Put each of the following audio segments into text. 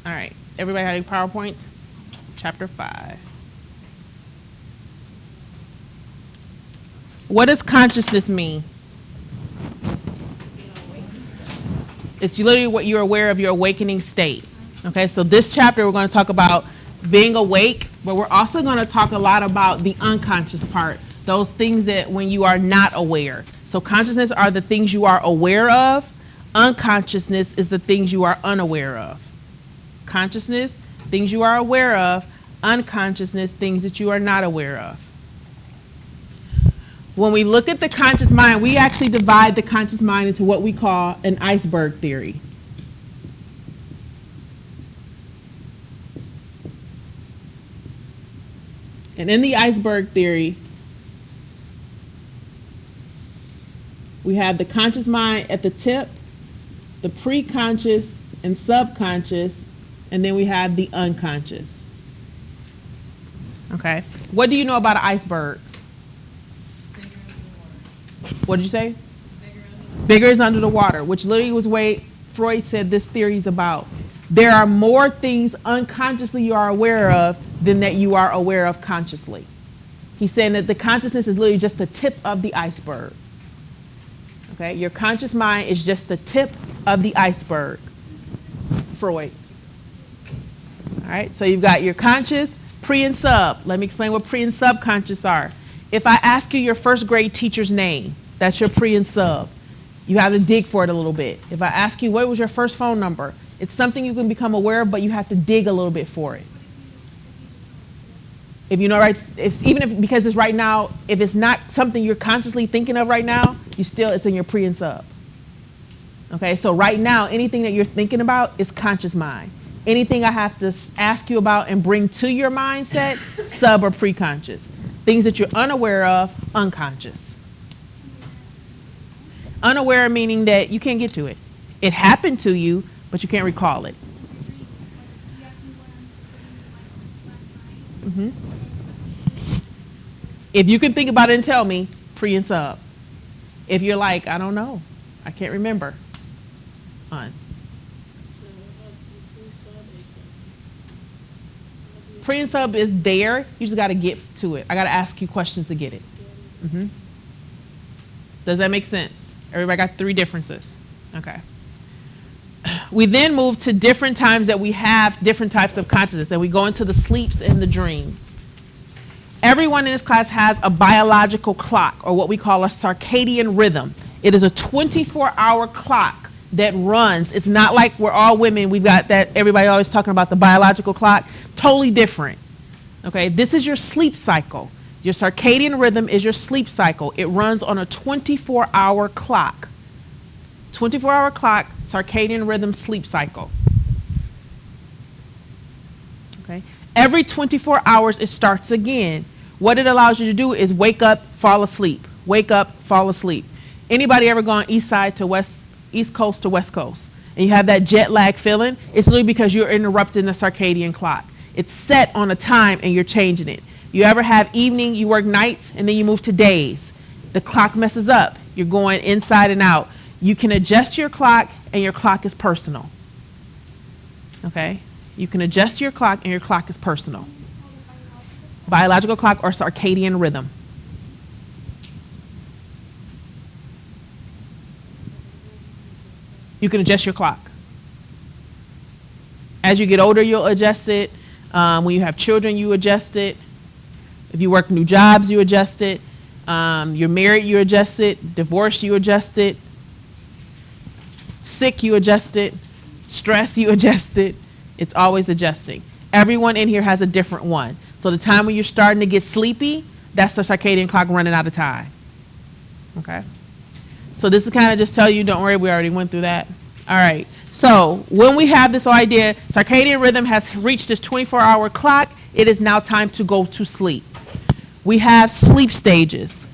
All right. Everybody had a PowerPoint? Chapter 5. What does consciousness mean? It's literally what you're aware of, your awakening state. Okay, so this chapter we're going to talk about being awake, but we're also going to talk a lot about the unconscious part, those things that when you are not aware. So consciousness are the things you are aware of. Unconsciousness is the things you are unaware of. Consciousness, things you are aware of. Unconsciousness, things that you are not aware of. When we look at the conscious mind, we actually divide the conscious mind into what we call an iceberg theory. And in the iceberg theory, we have the conscious mind at the tip, the preconscious and subconscious, and then we have the unconscious. Okay. What do you know about an iceberg? What did you say? Bigger is under the water, which literally was what Freud said this theory is about. There are more things unconsciously you are aware of than that you are aware of consciously. He's saying that the consciousness is literally just the tip of the iceberg. Okay, your conscious mind is just the tip of the iceberg. Freud. All right, so you've got your conscious, pre and sub. Let me explain what pre and subconscious are. If I ask you your first grade teacher's name, that's your pre and sub. You have to dig for it a little bit. If I ask you what was your first phone number, it's something you can become aware of, but you have to dig a little bit for it. If you know right, even if because it's right now, if it's not something you're consciously thinking of right now, it's in your pre and sub. Okay, so right now, anything that you're thinking about is conscious mind. Anything I have to ask you about and bring to your mindset, sub or preconscious. Things that you're unaware of, unconscious. Unaware meaning that you can't get to it. It happened to you, but you can't recall it. Mm-hmm. If you can think about it and tell me, pre and sub. If you're like, I don't know, I can't remember. On. Pre and sub is there. You just got to get to it. I got to ask you questions to get it. Mm-hmm. Does that make sense? Everybody got 3 differences. Okay. We then move to different times that we have different types of consciousness, and we go into the sleeps and the dreams. Everyone in this class has a biological clock, or what we call a circadian rhythm. It is a 24-hour clock that runs. It's not like we're all women. We've got that, everybody always talking about the biological clock. Totally different. Okay, this is your sleep cycle. Your circadian rhythm is your sleep cycle. It runs on a 24-hour clock. 24-hour clock, circadian rhythm, sleep cycle. Okay. Every 24 hours, it starts again. What it allows you to do is wake up, fall asleep. Wake up, fall asleep. Anybody ever gone east coast to west coast? And you have that jet lag feeling? It's literally because you're interrupting the circadian clock. It's set on a time and you're changing it. You ever have evening, you work nights, and then you move to days? The clock messes up. You're going inside and out. You can adjust your clock, and your clock is personal. Okay? You can adjust your clock, and your clock is personal. Biological clock or circadian rhythm. You can adjust your clock. As you get older, you'll adjust it. When you have children, you adjust it. If you work new jobs, you adjust it. You're married, you adjust it. Divorced, you adjust it. Sick, you adjust it. Stress, you adjust it. It's always adjusting. Everyone in here has a different one. So the time when you're starting to get sleepy, that's the circadian clock running out of time. Okay? So this is kind of just tell you, don't worry, we already went through that. All right. So when we have this idea, circadian rhythm has reached this 24-hour clock, it is now time to go to sleep. We have sleep stages,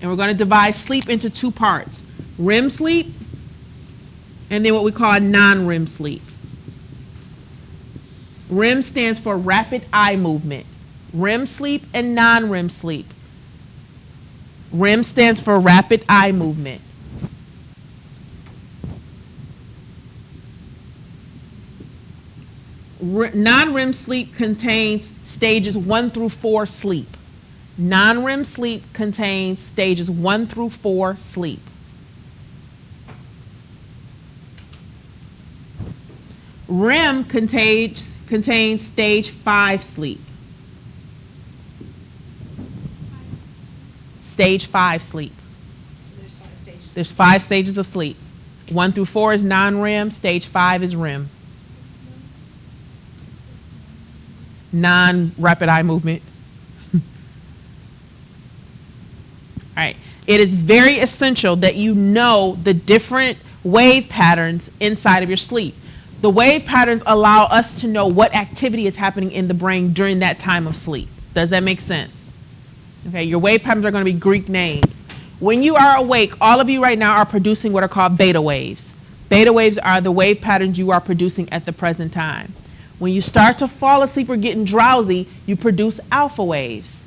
and we're going to divide sleep into 2 parts. REM sleep, and then what we call non-REM sleep. REM stands for rapid eye movement. REM sleep and non-REM sleep. REM stands for rapid eye movement. Non-REM sleep contains stages 1 through 4 sleep. Non-REM sleep contains stages 1 through 4 sleep. REM contains stage 5 sleep. Stage 5 sleep. There's 5 stages of sleep. 1 through 4 is non-REM. Stage 5 is REM. Non-rapid eye movement. All right. It is very essential that you know the different wave patterns inside of your sleep. The wave patterns allow us to know what activity is happening in the brain during that time of sleep. Does that make sense? Okay, your wave patterns are going to be Greek names. When you are awake, all of you right now are producing what are called beta waves. Beta waves are the wave patterns you are producing at the present time. When you start to fall asleep or getting drowsy, you produce alpha waves.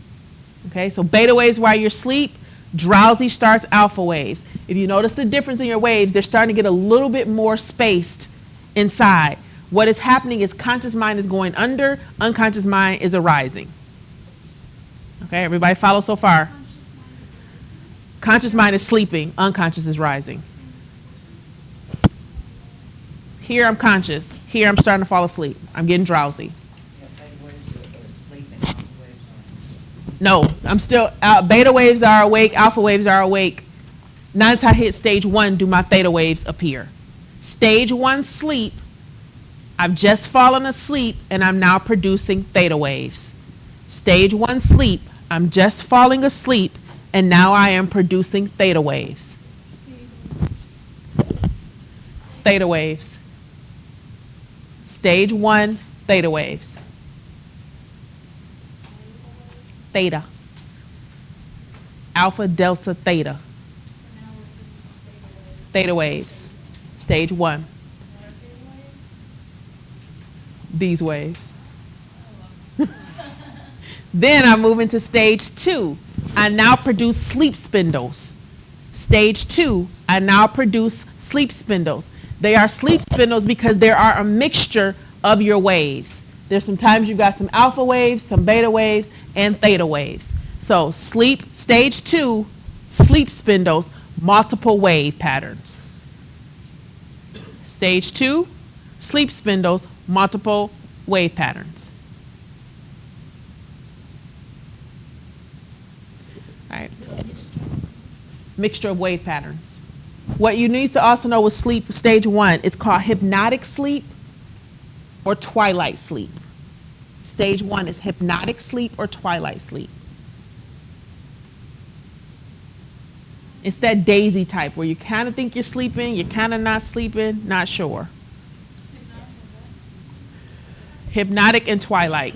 Okay, so beta waves while you're asleep, drowsy starts alpha waves. If you notice the difference in your waves, they're starting to get a little bit more spaced inside. What is happening is conscious mind is going under, unconscious mind is arising. Okay, everybody follow so far? Conscious mind is sleeping, unconscious is rising. Here I'm conscious, here I'm starting to fall asleep. I'm getting drowsy. No, I'm still, beta waves are awake, alpha waves are awake. Not until I hit stage 1 do my theta waves appear. Stage 1 sleep, I've just fallen asleep and I'm now producing theta waves. Stage 1 sleep, I'm just falling asleep and now I am producing theta waves. Theta waves. Stage 1, theta waves. Theta. Alpha, delta, theta. Theta waves. Stage 1. These waves. Then I move into stage 2. I now produce sleep spindles. Stage 2, I now produce sleep spindles. They are sleep spindles because there are a mixture of your waves. There's sometimes you've got some alpha waves, some beta waves, and theta waves. So sleep, stage 2, sleep spindles, multiple wave patterns. Stage 2, sleep spindles, multiple wave patterns. All right. Mixture of wave patterns. What you need to also know with sleep, stage 1, it's called hypnotic sleep or twilight sleep. Stage 1 is hypnotic sleep or twilight sleep. It's that daisy type where you kind of think you're sleeping, you're kind of not sleeping, not sure. Hypnotic and twilight.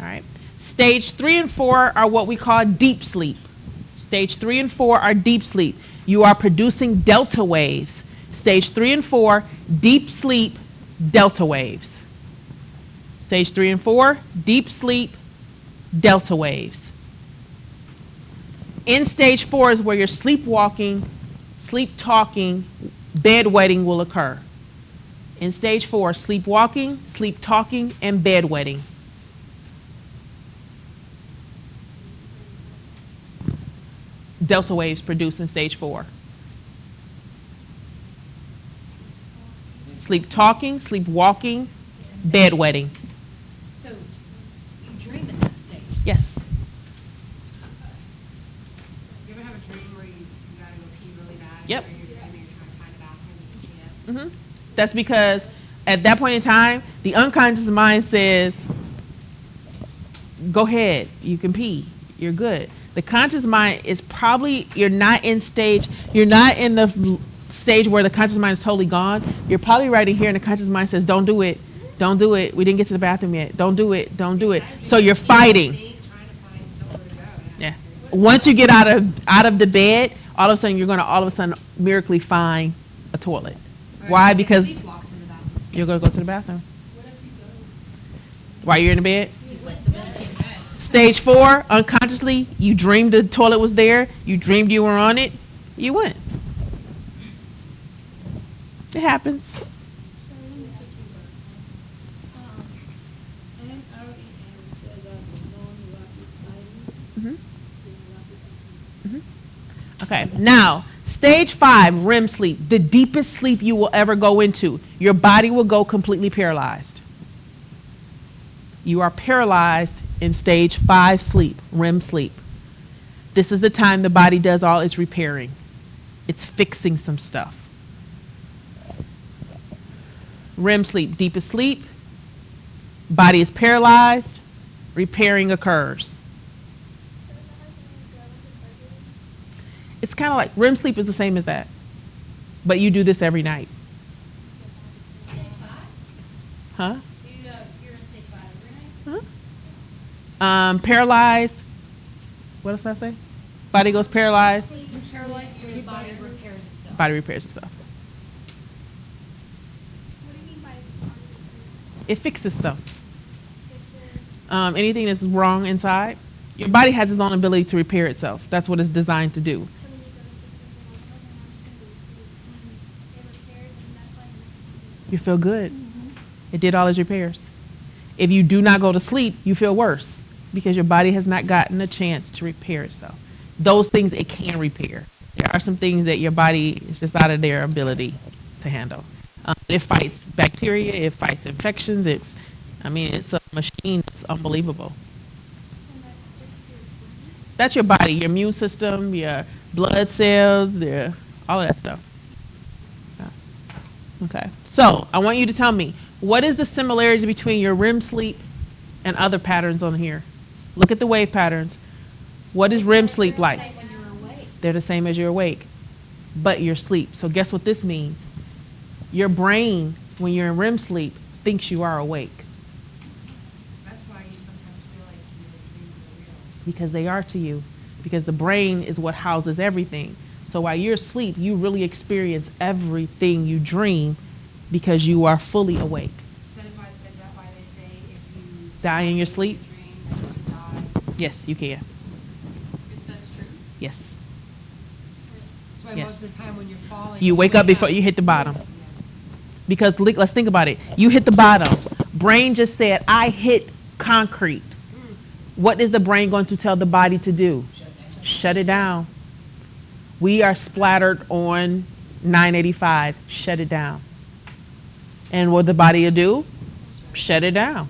All right. Stage 3 and 4 are what we call deep sleep. Stage 3 and 4 are deep sleep. You are producing delta waves. Stage 3 and 4, deep sleep, delta waves. Stage 3 and 4, deep sleep, delta waves. In stage 4 is where your sleepwalking, sleep talking, bedwetting will occur. In stage 4, sleepwalking, sleep talking, and bedwetting. Delta waves produced in stage 4. Sleep talking, sleep walking, bedwetting. So you dream at that stage? Yes. You ever have a dream where you gotta go pee really bad? Yep. Or you're dreaming you're trying to find a bathroom and you can't? That's because at that point in time, the unconscious mind says, go ahead, you can pee, you're good. The conscious mind is probably, you're not in the stage where the conscious mind is totally gone. You're probably right in here and the conscious mind says, don't do it, don't do it, we didn't get to the bathroom yet, don't do it, don't do it. So you're fighting. Trying to find somewhere to go. Yeah. Once you get out of the bed, all of a sudden you're going to all of a sudden miraculously find a toilet. Why? Because Sleepwalks in the bathroom. you're going to go to the bathroom. While you're in the bed? Stage 4, unconsciously, you dreamed the toilet was there, you dreamed you were on it, you went. It happens. So let me take you back. NREM said that non-rapid eye, hmm rapid Okay, now, stage 5, REM sleep, the deepest sleep you will ever go into. Your body will go completely paralyzed. You are paralyzed in stage 5 sleep, REM sleep. This is the time the body does all its repairing. It's fixing some stuff. REM sleep, deepest sleep, body is paralyzed, repairing occurs. It's kind of like REM sleep is the same as that, but you do this every night. Stage 5? Huh? You're in stage 5 every night? Paralyzed. What else did I say? Body goes paralyzed. Paralyzed, your body repairs itself. Body repairs itself. What do you mean by body It fixes stuff. fixes? Anything that's wrong inside. Your body has its own ability to repair itself. That's what it's designed to do. So when you go to sleep, you're like, okay, I'm just gonna go to sleep. And it repairs, and that's why the next morning. You feel good. It did all its repairs. If you do not go to sleep, you feel worse because your body has not gotten a chance to repair itself. Those things it can repair. There are some things that your body is just out of their ability to handle. It fights bacteria, it fights infections. It's a machine that's unbelievable. And that's just your brain. That's your body, your immune system, your blood cells, all of that stuff. Yeah. Okay. So I want you to tell me, what is the similarities between your REM sleep and other patterns on here? Look at the wave patterns. What is REM sleep like? Like when you're awake. They're the same as you're awake, but you're asleep. So guess what this means? Your brain, when you're in REM sleep, thinks you are awake That's why you sometimes feel like your dreams are real. because they are to you. Because the brain is what houses everything. So while you're asleep, you really experience everything you dream because you are fully awake. Is that why they say if you Die in your sleep? dream that you die? Yes, you can. If that's true. Yes. That's why Yes. most of the time when you're falling, You wake up before you hit the bottom. Because let's think about it. You hit the bottom. Brain just said, I hit concrete. What is the brain going to tell the body to do? Shut it down. We are splattered on 985. Shut it down. And what the body will do? Shut it down.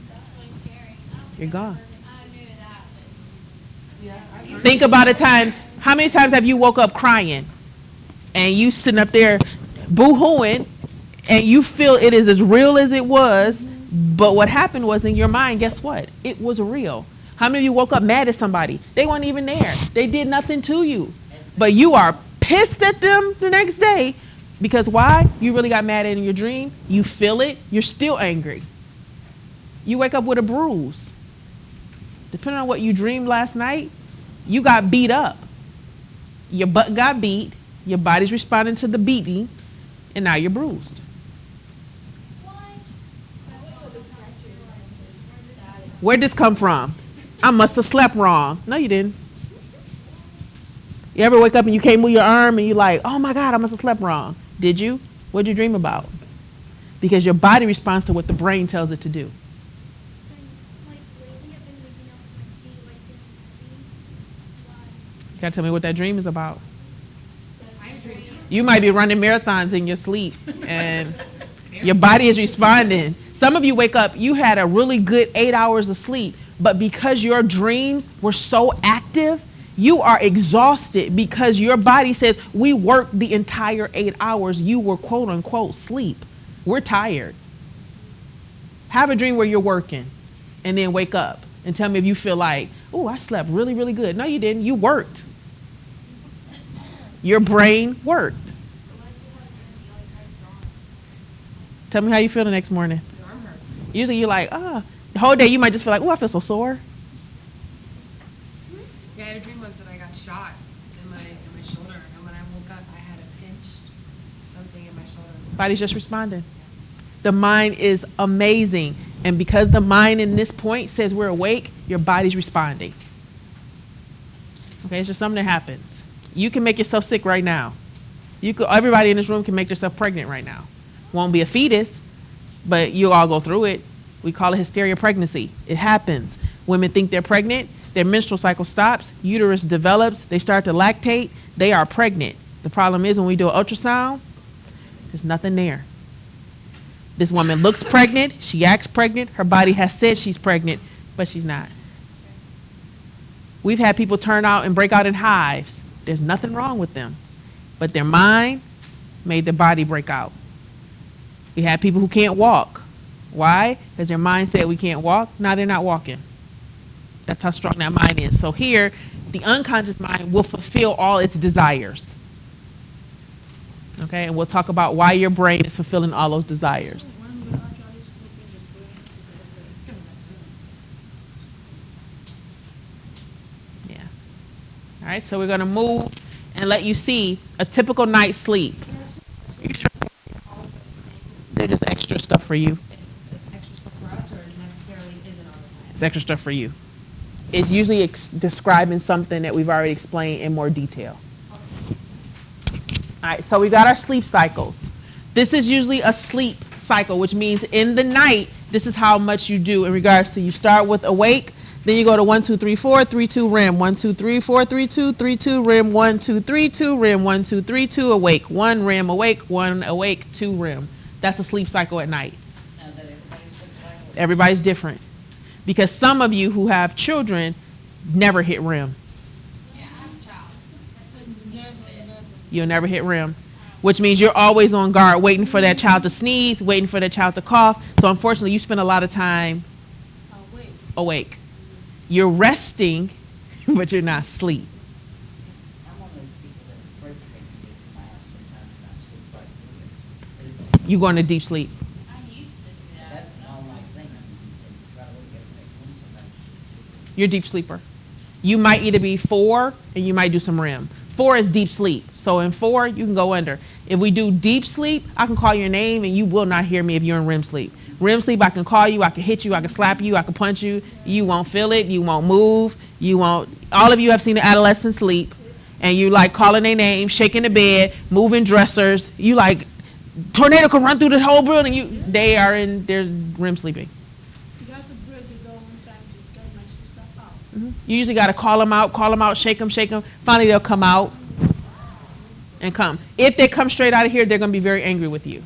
That's really scary. I don't think You're I've gone. I knew that, but Think about it times. How many times have you woke up crying and you sitting up there boo-hooing and you feel it is as real as it was, but what happened was in your mind, guess what? It was real. How many of you woke up mad at somebody? They weren't even there. They did nothing to you. But you are pissed at them the next day because why? You really got mad in your dream. You feel it. You're still angry. You wake up with a bruise. Depending on what you dreamed last night, you got beat up. Your butt got beat. Your body's responding to the beating, and now you're bruised. Where'd this come from? I must have slept wrong. No, you didn't. You ever wake up and you can't move your arm and you're like, oh my God, I must have slept wrong. Did you? What'd you dream about? Because your body responds to what the brain tells it to do. So, like, lately I've been waking up with my feet, like, feeling heavy. You gotta tell me what that dream is about. I'm dreaming. You might be running marathons in your sleep and your body is responding. Some of you wake up, you had a really good 8 hours of sleep, but because your dreams were so active, you are exhausted because your body says, we worked the entire 8 hours. You were quote unquote sleep. We're tired. Have a dream where you're working and then wake up and tell me if you feel like, oh, I slept really, really good. No, you didn't. You worked. Your brain worked. Tell me how you feel the next morning. Your arm hurts. Usually you're like, the whole day you might just feel like, oh, I feel so sore. Yeah, I had a dream once that I got shot in my shoulder, and when I woke up, I had a pinched something in my shoulder. Body's just responding. The mind is amazing. And because the mind in this point says we're awake, your body's responding. Okay, it's just something that happens. You can make yourself sick right now. Everybody in this room can make themselves pregnant right now. Won't be a fetus, but you'll all go through it. We call it hysteria pregnancy. It happens. Women think they're pregnant, their menstrual cycle stops, uterus develops, they start to lactate, they are pregnant. The problem is when we do an ultrasound, there's nothing there. This woman looks pregnant, she acts pregnant, her body has said she's pregnant, but she's not. We've had people turn out and break out in hives. There's nothing wrong with them, but their mind made their body break out. We had people who can't walk. Why? Because their mind said we can't walk. Now they're not walking. That's how strong that mind is. So here, the unconscious mind will fulfill all its desires. Okay, and we'll talk about why your brain is fulfilling all those desires. When we're actually sleeping, the brain is Yeah. All right, so we're going to move and let you see a typical night's sleep. They're just extra stuff for you. It's extra stuff for us, or it necessarily isn't all the time? It's extra stuff for you. It's usually describing something that we've already explained in more detail. All right, so we got our sleep cycles. This is usually a sleep cycle, which means in the night, this is how much you do in regards to you start with awake, then you go to 1, 2, 3, 4, 3, 2, REM, 1, 2, 3, 4, 3, 2, 3, 2, REM, 1, 2, 3, 2, REM, 1, 2, 3, 2, awake, 1, REM, awake, 1, awake, 2, REM. That's a sleep cycle at night. Now, is that everybody's sleep cycle? Everybody's different. Because some of you who have children never hit REM. Yeah, I have a child. You'll never hit REM, which means you're always on guard, waiting for that child to sneeze, waiting for that child to cough. So unfortunately, you spend a lot of time awake. You're resting, but you're not asleep. I'm one of those people that break things in my house sometimes and I sleep right through it. You go into deep sleep. I used to do that. That's an all-night thing. I mean, you try to look at it, make one sometimes. You're a deep sleeper. You might either be 4 and you might do some REM. 4 is deep sleep. So in 4, you can go under. If we do deep sleep, I can call your name and you will not hear me if you're in REM sleep. REM sleep, I can call you, I can hit you, I can slap you, I can punch you. You won't feel it, you won't move, you won't. All of you have seen the adolescent sleep and you like calling their name, shaking the bed, moving dressers. You like, tornado could run through the whole building. They are in, they're REM sleeping. You got to break the door one time to get my sister out. You usually got to call them out, shake them. Finally, they'll come out and come. If they come straight out of here, they're going to be very angry with you.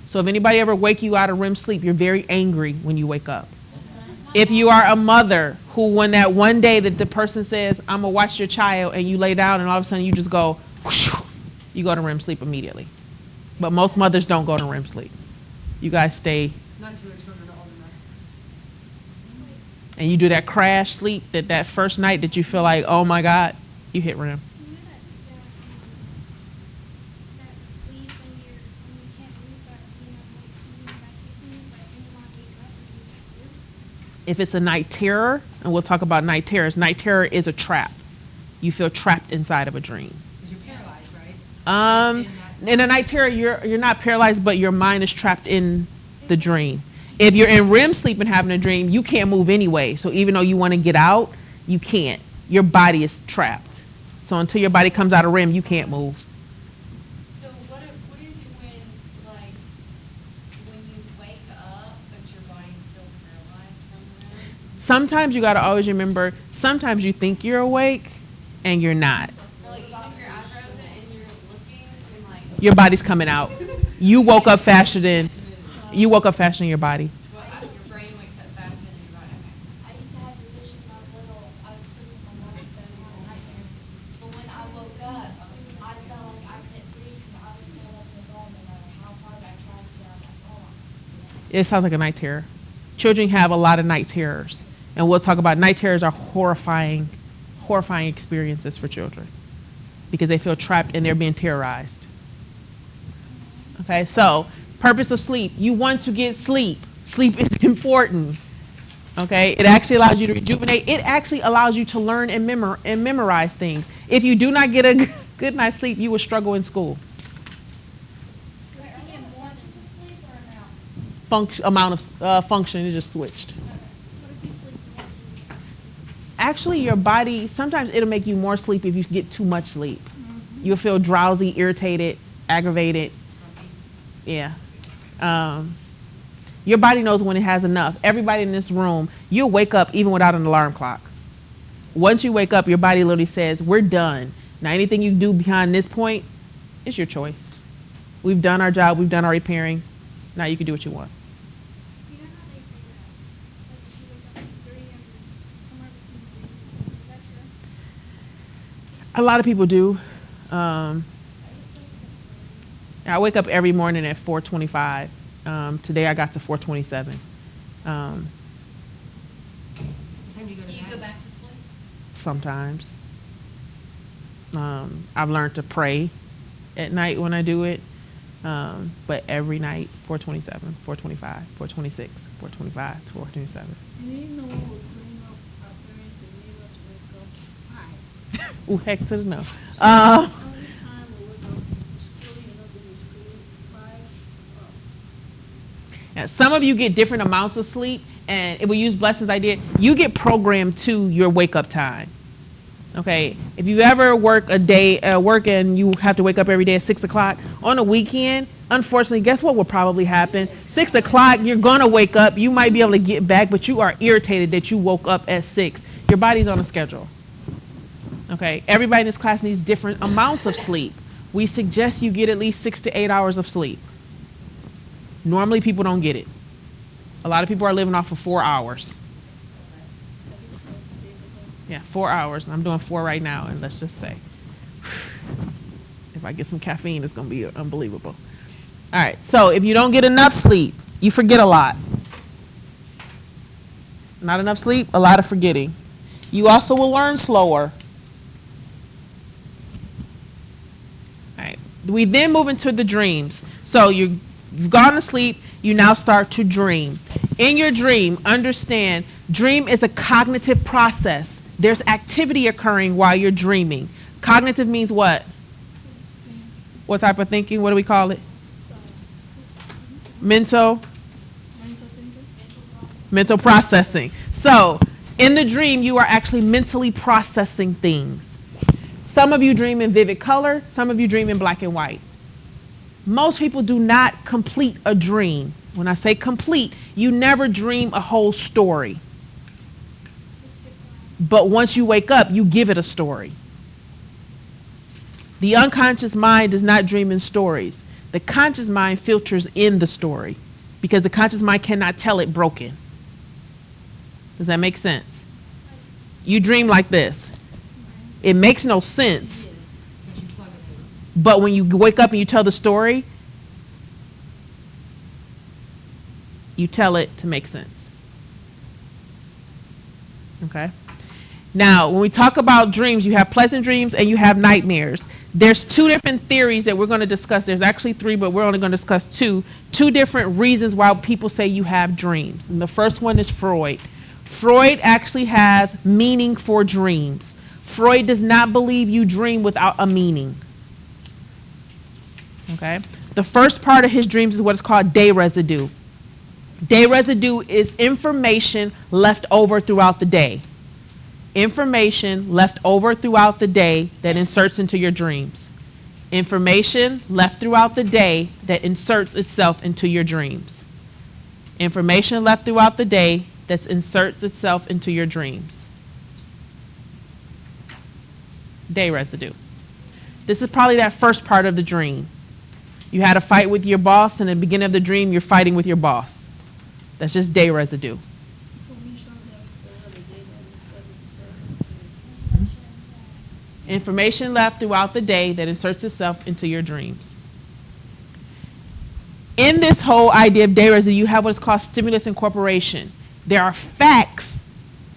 So if anybody ever wake you out of REM sleep, you're very angry when you wake up. If you are a mother who, when that one day that the person says, I'm going to watch your child, and you lay down and all of a sudden you just go, whoosh, you go to REM sleep immediately. But most mothers don't go to REM sleep. You guys stay Not until your children are old enough. and you do that crash sleep, that first night that you feel like, oh my God, you hit REM. You know that sleep when you can't move, but like something about you sleep, but when you want to wake up and you can't move. If it's a night terror, and we'll talk about night terrors, night terror is a trap. You feel trapped inside of a dream. Because you're paralyzed, right? In a night terror, you're not paralyzed, but your mind is trapped in the dream. If you're in REM sleep and having a dream, you can't move anyway. So even though you want to get out, you can't. Your body is trapped. So until your body comes out of REM, you can't move. So what is it when you wake up, but your body's still paralyzed from REM? Sometimes you got to always remember, sometimes you think you're awake and you're not. Or like even if your eyes are open and you're looking and like Your body's coming out. You woke up faster than your body. your brain wakes up faster than your body. I used to have this issue when I was little. I would sleep with my mother's bed and have a nightmare. But when I woke up, I felt like I couldn't breathe because I was curled up in the bed no matter how hard I tried to get out of my phone. It sounds like a night terror. Children have a lot of night terrors. And we'll talk about night terrors are horrifying experiences for children because they feel trapped and they're being terrorized. Okay, so purpose of sleep. You want to get sleep. Sleep is important. Okay, it actually allows you to rejuvenate. It actually allows you to learn and memorize things. If you do not get a good night's sleep, you will struggle in school. Wait, are you in watches of sleep or an hour? Amount of function is just switched. What if you sleep more? Actually, your body, sometimes it'll make you more sleepy if you get too much sleep. You'll feel drowsy, irritated, aggravated. Yeah. Your body knows when it has enough. Everybody in this room, you'll wake up even without an alarm clock. Once you wake up, your body literally says, we're done. Now, anything you do behind this point, it's your choice. We've done our job. We've done our repairing. Now you can do what you want. You know how they say that? Like if you wake up at 3 or somewhere between 3, is that true? A lot of people do. I just wake up at I wake up every morning at 4:25. Today I got to 4:27. What time do you go to Do you bed? go back to sleep? Sometimes. I've learned to pray at night when I do it. But every night, 4:27, 4:25, 4:26, 4:25, 4:27. And you know what would bring up our parents and made us wake up? Why? Ooh, heck to the no. Only time we wake up school, you know, in school, 5. Now, some of you get different amounts of sleep, and if we use Blessing's idea, you get programmed to your wake up time. Okay, if you ever work a day, and you have to wake up every day at 6 o'clock on a weekend, unfortunately, guess what will probably happen? 6 o'clock, you're gonna wake up. You might be able to get back, but you are irritated that you woke up at 6. Your body's on a schedule. Okay, everybody in this class needs different amounts of sleep. We suggest you get at least 6 to 8 hours of sleep. Normally, people don't get it. A lot of people are living off of 4 hours. Yeah, 4 hours. I'm doing 4 right now, and let's just say, if I get some caffeine, it's going to be unbelievable. All right, so if you don't get enough sleep, you forget a lot. Not enough sleep, a lot of forgetting. You also will learn slower. All right, we then move into the dreams. So you've gone to sleep, you now start to dream. In your dream, understand, dream is a cognitive process. There's activity occurring while you're dreaming. Cognitive means what? What type of thinking? What do we call it? Mental? Mental thinking? Mental processing. So, in the dream, you are actually mentally processing things. Some of you dream in vivid color, some of you dream in black and white. Most people do not complete a dream. When I say complete, you never dream a whole story. But once you wake up, you give it a story. The unconscious mind does not dream in stories. The conscious mind filters in the story because the conscious mind cannot tell it broken. Does that make sense? You dream like this. It makes no sense. But you plug it in. But when you wake up and you tell the story, you tell it to make sense. Okay? Now, when we talk about dreams, you have pleasant dreams and you have nightmares. There's 2 different theories that we're going to discuss. There's actually 3, but we're only going to discuss 2. 2 different reasons why people say you have dreams. And the first one is Freud. Freud actually has meaning for dreams. Freud does not believe you dream without a meaning. Okay? The first part of his dreams is what is called day residue. Day residue is information left over throughout the day. Information left over throughout the day that inserts into your dreams. Information left throughout the day that inserts itself into your dreams. Information left throughout the day that inserts itself into your dreams. Day residue. This is probably that first part of the dream. You had a fight with your boss, and in the beginning of the dream, you're fighting with your boss. That's just day residue. Information left throughout the day that inserts itself into your dreams. In this whole idea of day residue, you have what's called stimulus incorporation. There are facts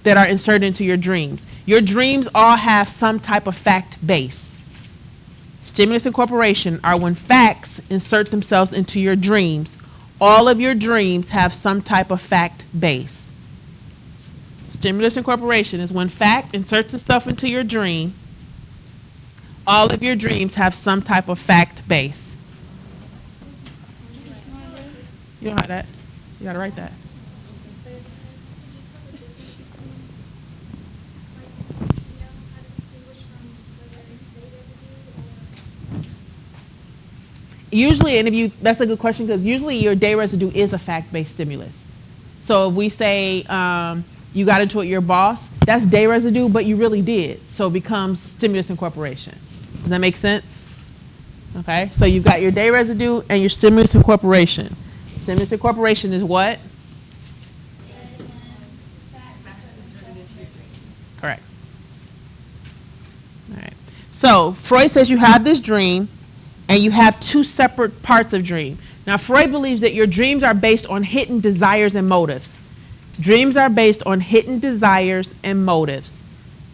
that are inserted into your dreams. Your dreams all have some type of fact base. Stimulus incorporation are when facts insert themselves into your dreams. All of your dreams have some type of fact base. Stimulus incorporation is when fact inserts itself into your dream. All of your dreams have some type of fact base. You don't have that. You gotta write that. Usually, and that's a good question because usually your day residue is a fact-based stimulus. So if we say you got into it with your boss, that's day residue, but you really did. So it becomes stimulus incorporation. Does that make sense? Okay, so you've got your day residue and your stimulus incorporation. Stimulus incorporation is what? Correct. All right. So Freud says you have this dream and you have two separate parts of dream. Now Freud believes that your dreams are based on hidden desires and motives. Dreams are based on hidden desires and motives.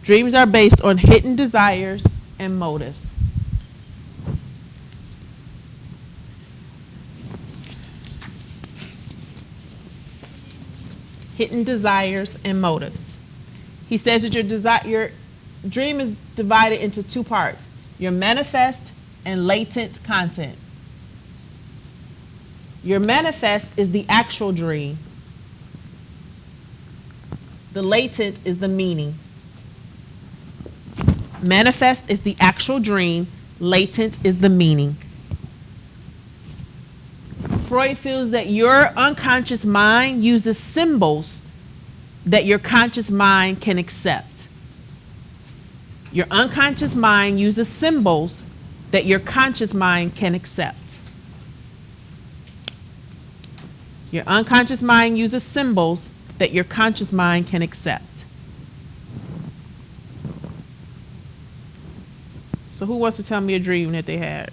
Dreams are based on hidden desires and motives. Hidden desires and motives. He says that your dream is divided into two parts, your manifest and latent content. Your manifest is the actual dream. The latent is the meaning. Manifest is the actual dream, latent is the meaning. Freud feels that your unconscious mind uses symbols that your conscious mind can accept. Your unconscious mind uses symbols that your conscious mind can accept. Your unconscious mind uses symbols that your conscious mind can accept. So who wants to tell me a dream that they had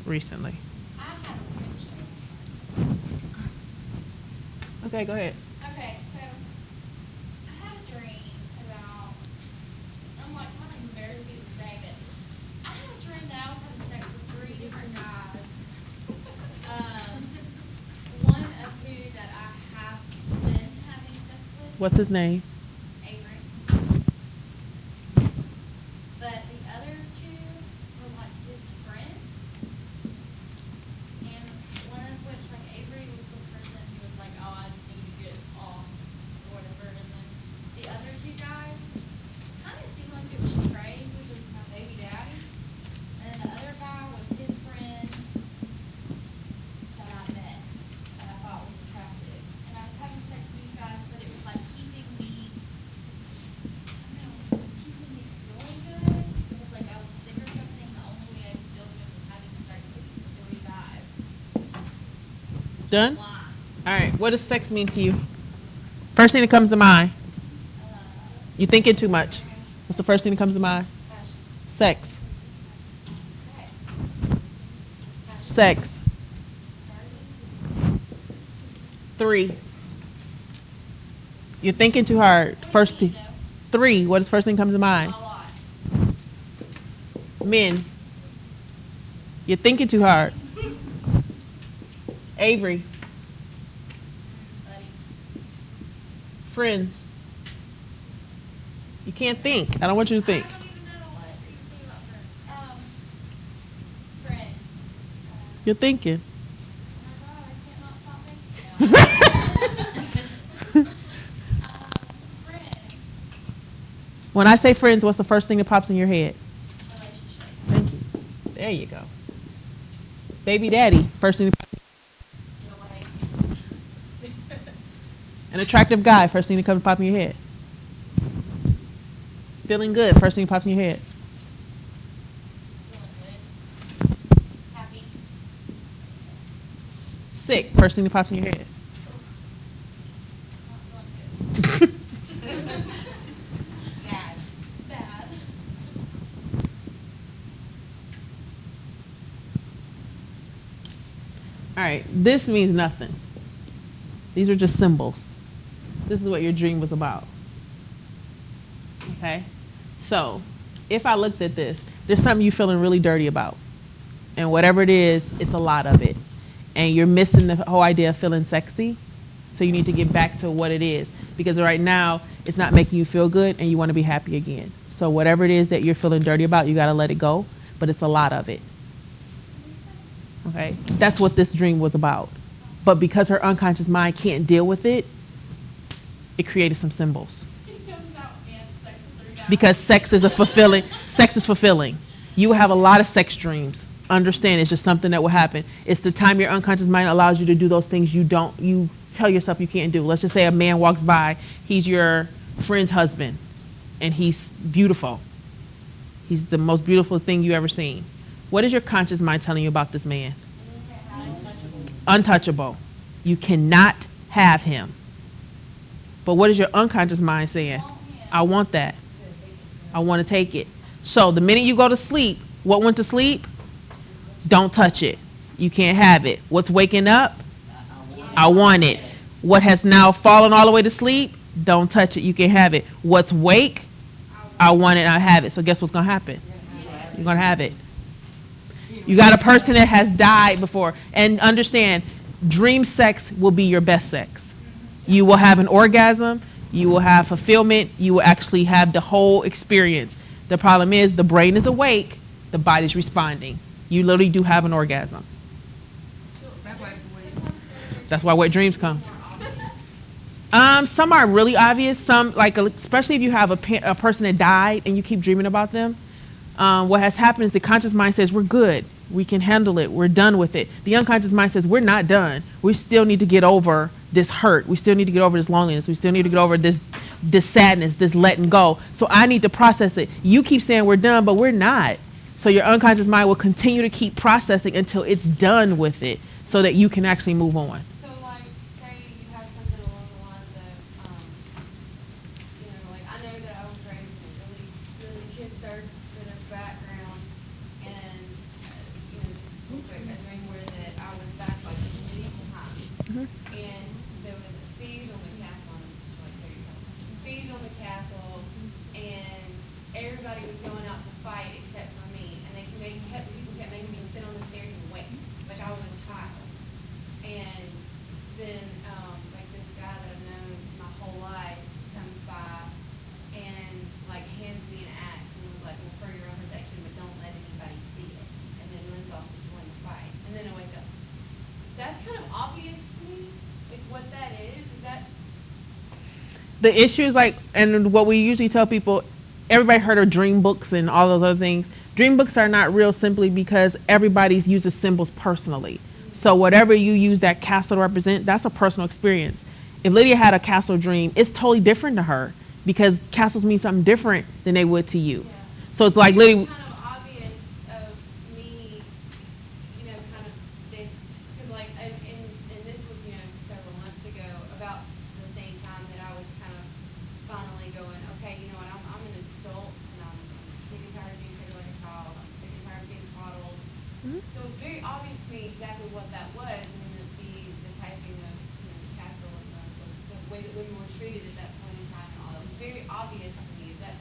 recently? I have a question. Okay, go ahead. Okay, so I had a dream about, I'm like kind of embarrassed to even say, but I had a dream that I was having sex with 3 different guys. One of who that I have been having sex with, What's his name? Avery. But the other 2 were like his friends. And one of which, like Avery was the person who was like, oh, I just need to get off or whatever. And then the other 2 guys kind of seemed like it was Trey, which was my baby daddy. And then the other guy was his friend that I met that I thought was attractive. And I was having sex with these guys, but it was like keeping me, I don't know, keeping me feeling good. It was like I was sick or something. The only way I could feel good was having sex with these 3 guys. Done? Why? All right. What does sex mean to you? First thing that comes to mind. You're thinking too much. What's the first thing that comes to mind? Sex. Sex. 3. You're thinking too hard. First thing. 3. What is first thing that comes to mind? A lot. Men. You're thinking too hard. Avery. Buddy. Friends. You can't think. I don't want you to think. I don't even know what you think about friends. Friends. You're thinking. Oh my God, I cannot stop thinking. Friends. When I say friends, what's the first thing that pops in your head? Relationship. Thank you. There you go. Baby daddy, first thing. In a way. An attractive guy, first thing that comes pop in your head. Feeling good, first thing that pops in your head. Feeling good. Happy. Sick, first thing that pops in your head. Not feeling good. Bad. Bad. All right, this means nothing. These are just symbols. This is what your dream was about. Okay? So, if I looked at this, there's something you're feeling really dirty about. And whatever it is, it's a lot of it. And you're missing the whole idea of feeling sexy. So you need to get back to what it is. Because right now, it's not making you feel good and you want to be happy again. So whatever it is that you're feeling dirty about, you got to let it go. But it's a lot of it. Okay? That's what this dream was about. But because her unconscious mind can't deal with it, it created some symbols. He comes out and sex with 3 guys. Because sex is fulfilling. You have a lot of sex dreams. understand it's just something that will happen. It's the time your unconscious mind allows you to do those things you tell yourself you can't do. Let's just say a man walks by, he's your friend's husband, and he's beautiful. He's the most beautiful thing you ever seen. What is your conscious mind telling you about this man? Untouchable. You cannot have him. But what is your unconscious mind saying? I want that. I want to take it. So the minute you go to sleep, what went to sleep? Don't touch it. You can't have it. What's waking up? I want it. What has now fallen all the way to sleep? Don't touch it. You can have it. What's wake? I want it. I have it. So guess what's going to happen? You're going to have it. You got a person that has died before. And understand, dream sex will be your best sex. You will have an orgasm. You will have fulfillment. You will actually have the whole experience. The problem is the brain is awake. The body's responding. You literally do have an orgasm. That's why wet dreams come. Some are really obvious. Some, like, especially if you have a person that died and you keep dreaming about them. What has happened is the conscious mind says, we're good. We can handle it. We're done with it. The unconscious mind says, we're not done. We still need to get over this hurt. We still need to get over this loneliness. We still need to get over this sadness, this letting go. So I need to process it. You keep saying we're done, but we're not. So your unconscious mind will continue to keep processing until it's done with it so that you can actually move on. So like, say you have something along the lines of, you know, like I know that I was raised in a really, really conservative background, and you know, just real quick, a dream where that I was back like in medieval times, and there was a siege on the castle. And this is like very a siege on the castle, and everybody was going out to fight except for me, and people kept making me sit on the stairs and wait, like I was a child. And then, like this guy that I've known my whole life comes by and like hands me an axe and was like, well, for your own protection, but don't let anybody see it. And then runs off to join the fight. And then I wake up. That's kind of obvious to me, like what that is. Is that? The issue is like, and what we usually tell people, everybody heard of dream books and all those other things. Dream books are not real simply because everybody's uses symbols personally. So whatever you use that castle to represent, that's a personal experience. If Lydia had a castle dream, it's totally different to her because castles mean something different than they would to you. Yeah. So it's like Lydia. It's kind of obvious of me, you know, kind of, because like, and this was, you know, several months ago, about the same time that I was kind of finally going, okay, you know what, I'm an adult, and I'm sick and tired of being treated like a child, I'm sick and tired of being coddled. So it's very obvious to me exactly what that was, and then the typing of, you know, the castle and the way that women were treated at that point in time and all that was very obvious to me. Is that?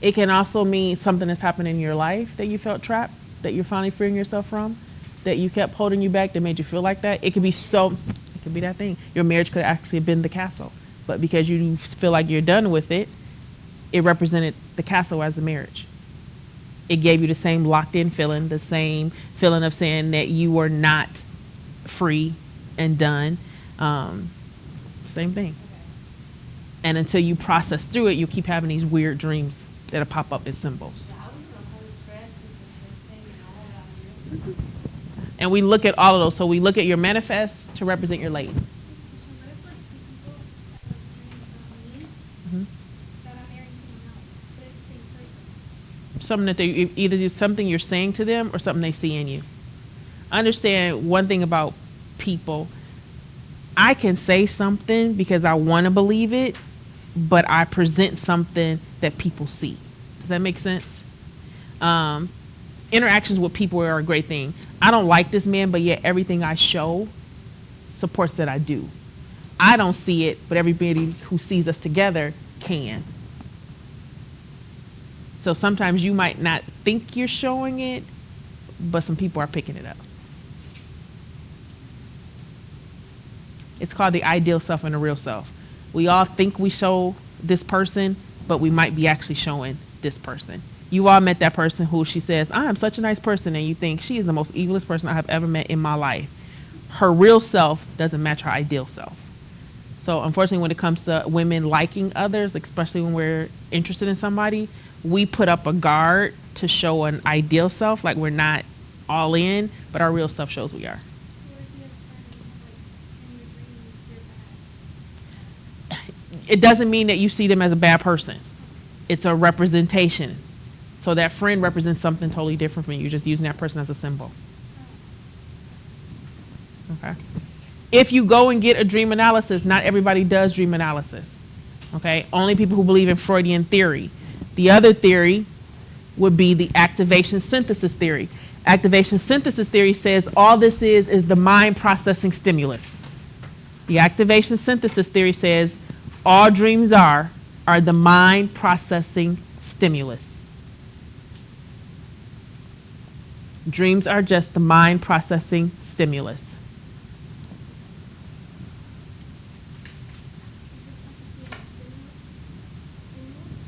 It can also mean something that's happened in your life that you felt trapped, that you're finally freeing yourself from, that you kept holding you back, that made you feel like that. It could be it could be that thing. Your marriage could actually have been the castle, but because you feel like you're done with it, it represented the castle as the marriage. It gave you the same locked in feeling, the same feeling of saying that you were not free and done. Same thing. And until you process through it, you'll keep having these weird dreams that'll pop up as symbols. I was in a whole dress with the thing and all that. And we look at all of those. So we look at your manifest to represent your late. So what if like two people have a dream about me, that I'm marrying someone else, but it's the same person? Something that they either do something you're saying to them or something they see in you. Understand one thing about people. I can say something because I want to believe it, but I present something that people see. Does that make sense? Interactions with people are a great thing. I don't like this man, but yet everything I show supports that I do. I don't see it, but everybody who sees us together can. So sometimes you might not think you're showing it, but some people are picking it up. It's called the ideal self and the real self. We all think we show this person, but we might be actually showing this person. You all met that person who she says, I am such a nice person, and you think she is the most evilest person I have ever met in my life. Her real self doesn't match her ideal self. So unfortunately, when it comes to women liking others, especially when we're interested in somebody, we put up a guard to show an ideal self, like we're not all in, but our real stuff shows we are. So what if you have a friend, like, in your dream, you're bad? It doesn't mean that you see them as a bad person. It's a representation. So that friend represents something totally different from you. You're just using that person as a symbol. Okay. If you go and get a dream analysis, not everybody does dream analysis. Okay. Only people who believe in Freudian theory. The other theory would be the activation synthesis theory. Activation synthesis theory says all this is the mind processing stimulus. The activation synthesis theory says all dreams are the mind processing stimulus. Dreams are just the mind processing stimulus. Is it associated stimulus?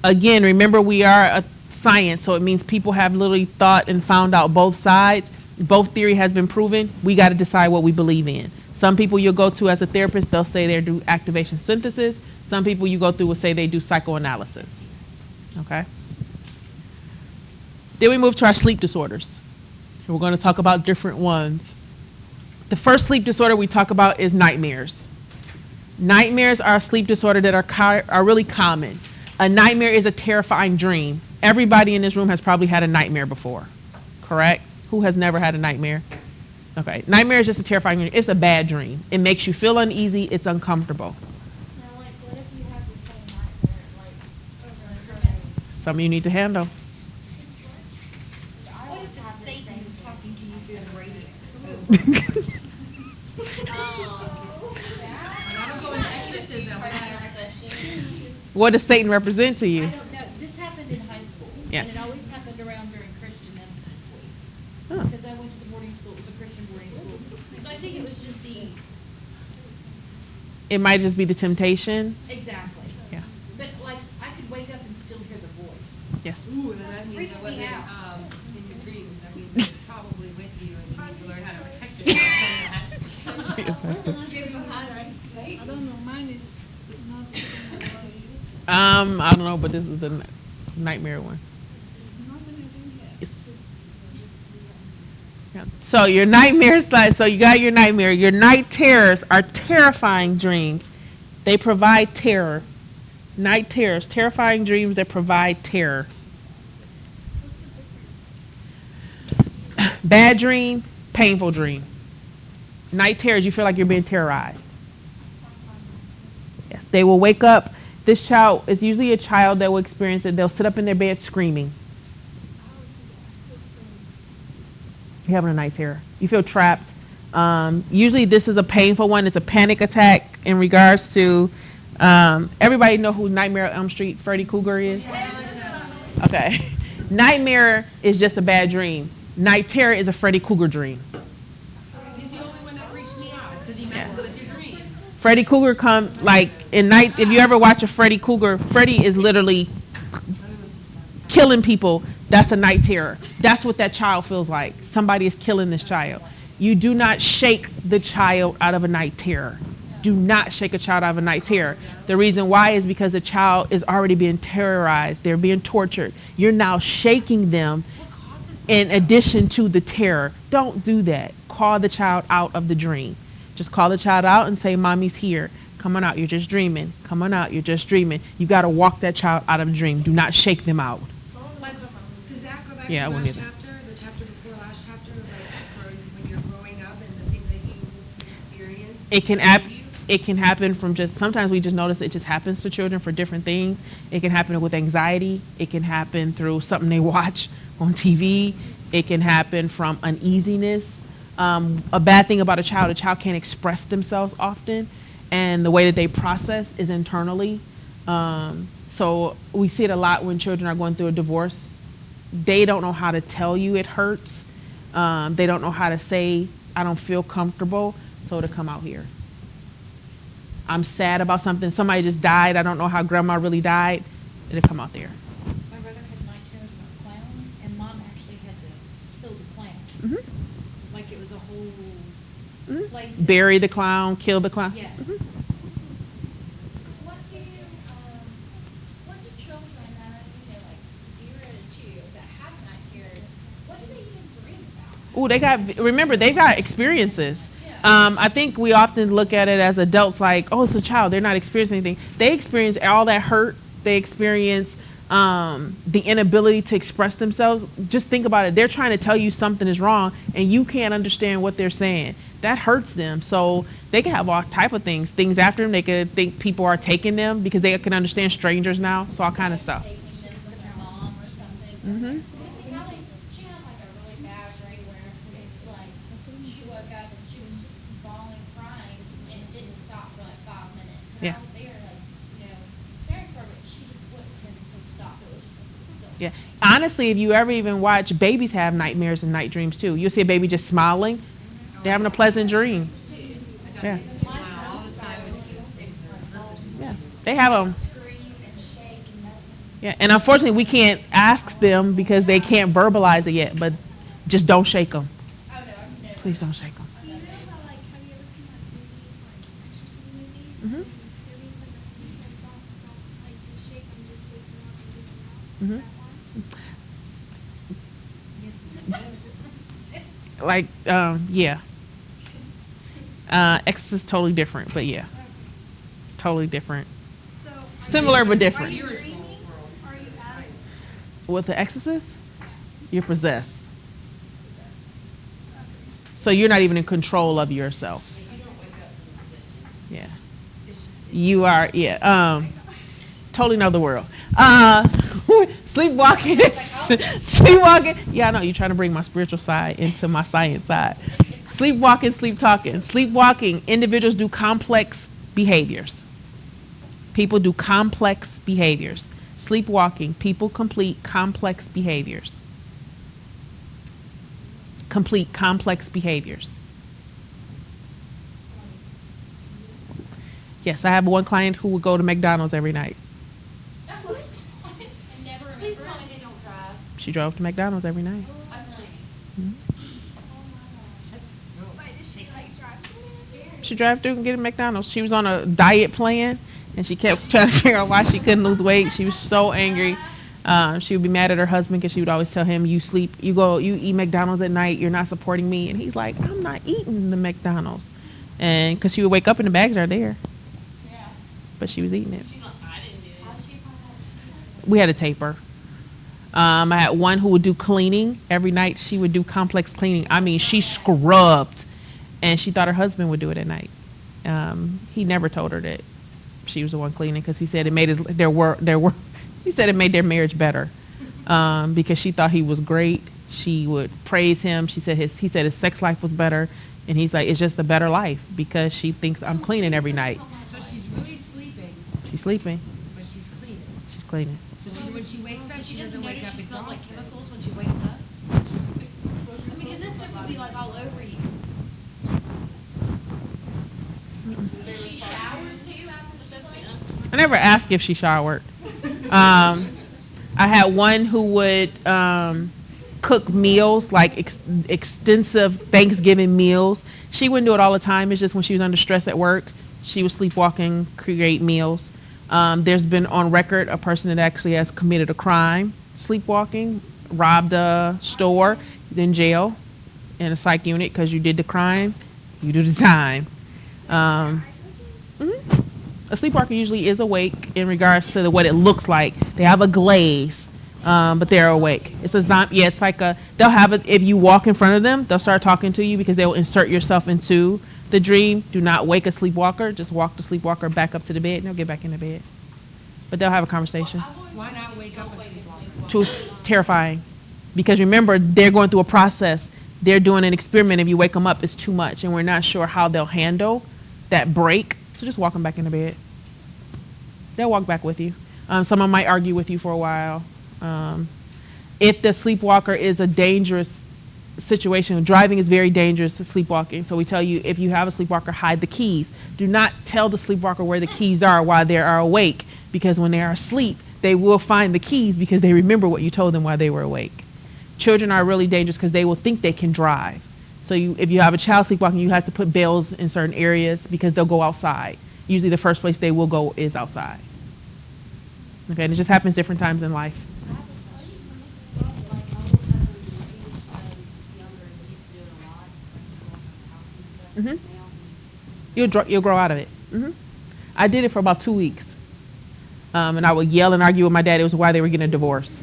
Again, remember we are a science, so it means people have literally thought and found out both sides. Both theory has been proven. We got to decide what we believe in. Some people you'll go to as a therapist, they'll say they do activation synthesis. Some people you go through will say they do psychoanalysis. Okay? Then we move to our sleep disorders. And we're going to talk about different ones. The first sleep disorder we talk about is nightmares. Nightmares are a sleep disorder that are really common. A nightmare is a terrifying dream. Everybody in this room has probably had a nightmare before, correct? Who has never had a nightmare? Okay, nightmare is just a terrifying dream. It's a bad dream. It makes you feel uneasy. It's uncomfortable. Now, like, what if you have the same nightmare, like, over and over again? Something you need to handle. I What always if have the it's Satan same talking to you through the radio? That'll go into exorcism. What does Satan represent to I you? don't know. This happened in high school. Yeah. And it always happened around during Christian Emphasis Week. Huh. Because I went to the boarding school. It was a Christian boarding school. So I think it was just the, It might just be the temptation. exactly. Yeah. But like, I could wake up and still hear the voice. Yes. Ooh, then that means Freaked it me wasn't out. in your dreams. That means it's probably with you and you need to learn how to protect yourself from that. Give them I don't know, mine is not the same as I don't know, but this is the nightmare one. nothing is in here. It's- Yeah. So your nightmares, so you got your nightmare. Your night terrors are terrifying dreams. They provide terror. Night terrors, terrifying dreams that provide terror. Bad dream, painful dream. Night terrors, you feel like you're being terrorized. Yes, they will wake up. This child is usually a child that will experience it. They'll sit up in their bed screaming. You're having a night terror. You feel trapped. Usually this is a painful one. It's a panic attack in regards to, everybody know who Nightmare on Elm Street, Freddy Krueger is? Okay. Nightmare is just a bad dream. Night terror is a Freddy Krueger dream. He's the only one that freaks me out. It's because he messes with your dreams. Freddy Krueger like in night, if you ever watch a Freddy Krueger, Freddy is literally killing people. That's a night terror. That's what that child feels like. Somebody is killing this child. You do not shake the child out of a night terror. Do not shake a child out of a night terror. The reason why is because the child is already being terrorized. They're being tortured. You're now shaking them in addition to the terror. Don't do that. Call the child out of the dream. Just call the child out and say, Mommy's here. Come on out. You're just dreaming. Come on out. You're just dreaming. You got to walk that child out of the dream. Do not shake them out. Does that go back Yeah, I to wouldn't last do that. chapter, the chapter before last chapter, like for when you're growing up and the things that you experience? It can it can happen from just, sometimes we just notice it just happens to children for different things. It can happen with anxiety. It can happen through something they watch on TV. It can happen from uneasiness. A bad thing about a child can't express themselves often, and the way that they process is internally. So we see it a lot when children are going through a divorce. They don't know how to tell you it hurts. They don't know how to say, I don't feel comfortable, so to come out here. I'm sad about something. Somebody just died. I don't know how grandma really died. It'll come out there. My brother had night terrors about clowns, and Mom actually had to kill the clown. Mm-hmm. Like it was a whole Mm-hmm. play. Bury the clown, kill the clown. Yes. What do children, Ooh, remember, they've got experiences. I think we often look at it as adults like, oh, it's a child. They're not experiencing anything. They experience all that hurt. They experience the inability to express themselves. Just think about it. They're trying to tell you something is wrong, and you can't understand what they're saying. That hurts them. So they can have all type of things after them. They could think people are taking them because they can understand strangers now. So all kind of stuff. Taking them from their mom or something. Mhm. Missy Kelly, she had like a really bad dream where like she woke up and she was just bawling, crying, and it didn't stop for like 5 minutes. And Yeah. I was there like, caring for her, but she just couldn't stop. It was just like this still. Yeah. Honestly, if you ever even watch, babies have nightmares and night dreams too. You'll see a baby just smiling. They're having a pleasant dream. Yeah. My son was crying when he was 6 months old. Yeah. They have them. Scream and shake and nothing. Yeah. And unfortunately, we can't ask them because they can't verbalize it yet. But just don't shake them. Oh no, I've never. Please don't shake them. You know how, like, have you ever seen, like, movies, like, exorcism movies? Mhm. And they're being possessed, and he's like, don't, like, just shake them, just wake them up and get them out. Mhm. Is that one? Like, yeah. Exorcist totally different, but yeah, totally different. So, are Similar but Are different. you dreaming? Or are you out? With the Exorcist, you're possessed. So you're not even in control of yourself. You don't wake up from the position. Yeah. It's just. You are, yeah. Totally another world. Sleepwalking. Sleepwalking. Yeah, I know you're trying to bring my spiritual side into my science side. Sleepwalking, sleep talking. Sleepwalking. Individuals do complex behaviors. People do complex behaviors. Sleepwalking. People complete complex behaviors. Complete complex behaviors. Yes, I have one client who would go to McDonald's every night. And never remember. Please tell me they don't drive. She drove to McDonald's every night. Us lady. Wait, does she, like, drive to it? She drove through and get a McDonald's. She was on a diet plan, and she kept trying to figure out why she couldn't lose weight. She was so angry. She would be mad at her husband because she would always tell him, you eat McDonald's at night, you're not supporting me. And he's like, I'm not eating the McDonald's. And because she would wake up and the bags are there, Yeah. but she was eating it. She's like, I didn't do it. How's she find out she We had a taper. I had one who would do cleaning every night. She would do complex cleaning. I mean, she scrubbed, and she thought her husband would do it at night. He never told her that she was the one cleaning because he said it made he said it made their marriage better because she thought he was great. She would praise him. He said his sex life was better, and he's like, it's just a better life because she thinks I'm cleaning every night. So she's really sleeping, She's sleeping. but she's cleaning. She's cleaning. So when she wakes up, she doesn't wake up she smells like exhausted. chemicals when she wakes up? I mean, because this stuff would be like all over you. Does she shower too after she cleans? I never asked if she showered. I had one who would cook meals, like extensive Thanksgiving meals. She wouldn't do it all the time. It's just when she was under stress at work, she would sleepwalking, create meals. There's been on record a person that actually has committed a crime, sleepwalking, robbed a store, in jail, in a psych unit because you did the crime, you do the time. Mhm. A sleepwalker usually is awake in regards to what it looks like. They have a glaze, but they're awake. It's like they'll have it, if you walk in front of them, they'll start talking to you because they'll insert yourself into the dream. Do not wake a sleepwalker. Just walk the sleepwalker back up to the bed and they'll get back in the bed. But they'll have a conversation. Why not wake up a sleepwalker? Too terrifying. Because remember, they're going through a process. They're doing an experiment. If you wake them up, it's too much. And we're not sure how they'll handle that break. So just walk them back in the bed. They'll walk back with you. Someone might argue with you for a while. If the sleepwalker is a dangerous situation, driving is very dangerous to sleepwalking. So we tell you, if you have a sleepwalker, hide the keys. Do not tell the sleepwalker where the keys are while they are awake, because when they are asleep, they will find the keys because they remember what you told them while they were awake. Children are really dangerous because they will think they can drive. So if you have a child sleepwalking, you have to put bells in certain areas because they'll go outside. Usually the first place they will go is outside. Okay, and it just happens different times in life. I have a question. Like, my little cousin, when he was younger, he used to hmm You'll grow out of it. I did it for about 2 weeks. And I would yell and argue with my daddy. It was why they were getting a divorce.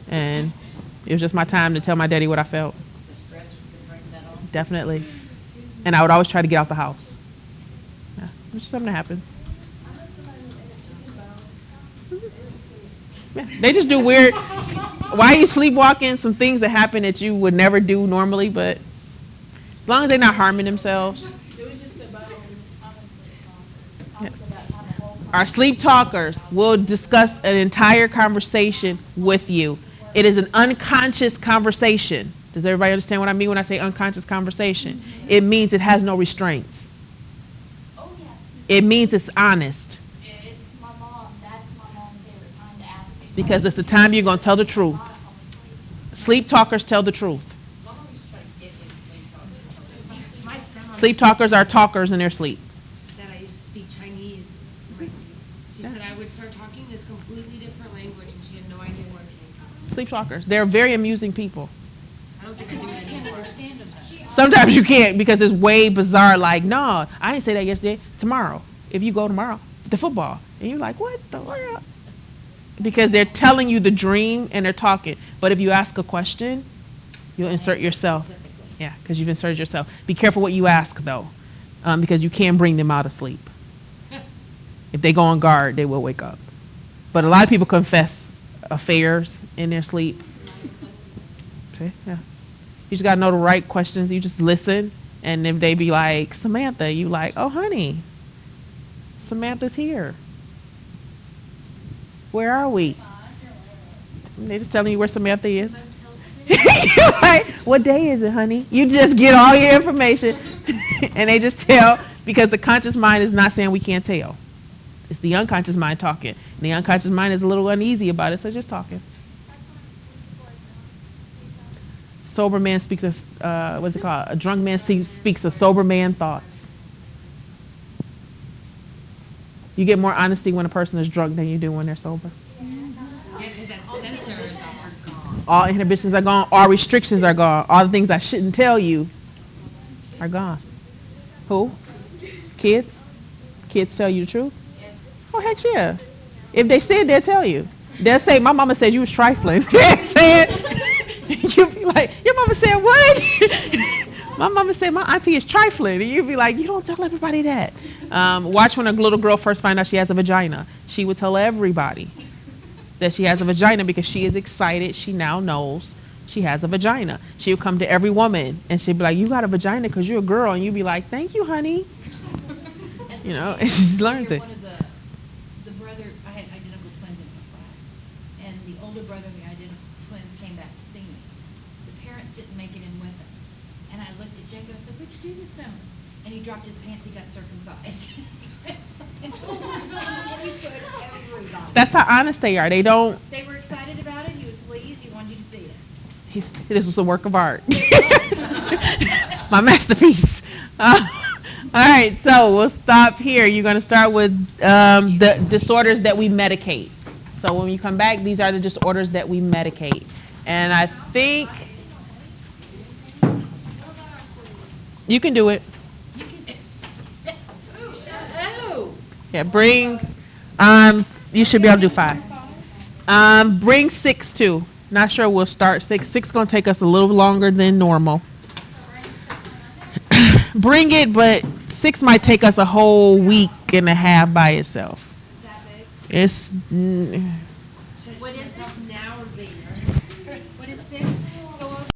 And it was just my time to tell my daddy what I felt. The stress could bring that on. Definitely. And I would always try to get out the house. Yeah, it's just something that happens. Yeah, they just do weird. Why are you sleepwalking? Some things that happen that you would never do normally, but as long as they're not harming themselves. It was just about, honestly, Yeah. honestly, about having a whole Our sleep talkers will discuss an entire conversation with you. It is an unconscious conversation. Does everybody understand what I mean when I say unconscious conversation? It means it has no restraints. Oh, yeah. It means it's honest It's my mom, that's my mom's favorite time to ask me. because it's the time you're going to tell the truth. Sleep talkers tell the truth. Mom always tried to get me to sleep talk. My stepmom Sleep talkers are talkers in their sleep. that I used to speak Chinese in my sleep. She said I would start talking this completely different language and she had no idea where it came from. Sleep talkers. They're very amusing people. I don't think I do it anymore. Sometimes you can't because it's way bizarre. Like, no, I didn't say that yesterday. Tomorrow, if you go tomorrow, the football, and you're like, what the world? Because they're telling you the dream and they're talking. But if you ask a question, you'll insert yourself. Yeah, because you've inserted yourself. Be careful what you ask though, because you can bring them out of sleep. If they go on guard, they will wake up. But a lot of people confess affairs in their sleep. See? Yeah. You just got to know the right questions. You just listen. And if they be like, Samantha, you like, oh, honey, Samantha's here. Where are we? And they just telling you where Samantha is. You're like, what day is it, honey? You just get all your information. And they just tell because the conscious mind is not saying we can't tell. It's the unconscious mind talking. And the unconscious mind is a little uneasy about it, so just talking. Sober man speaks of, what's it called? A drunk man speaks of sober man thoughts. You get more honesty when a person is drunk than you do when they're sober. Yeah, because that sensors are gone. All inhibitions are gone. All restrictions are gone. All the things I shouldn't tell you are gone. Who? Kids? Kids tell you the truth? Oh, heck yeah. If they said, they'll tell you. They'll say, my mama said you was trifling. You'll be like, your mama said what? My mama said my auntie is trifling. And you'll be like, you don't tell everybody that. Watch when a little girl first find out she has a vagina. She would tell everybody that she has a vagina because she is excited. She now knows she has a vagina. She'll come to every woman and she'll be like, you got a vagina because you're a girl. And you'll be like, thank you, honey. You know, and she just learns it. One of the brother, I had identical twins in my class, and the older brother of the identical twins came back to see me. The parents didn't make it in with him, and I looked at Jacob, I said, what'd you do this summer? And he dropped his pants, he got circumcised. And he showed everybody. That's how honest they are. They don't, They were excited about it, he was pleased, he wanted you to see it. this was a work of art. My masterpiece. All right, so we'll stop here. You're going to start with the disorders that we medicate. So when you come back, these are the disorders that we medicate. And I think you can do it. Yeah, bring, you should be able to do 5. Bring 6 too. Not sure we'll start 6. 6 is going to take us a little longer than normal. Bring it, but 6 might take us a whole week and a half by itself. Is that big? It's Should What she is myself now or later? What is 6? Go over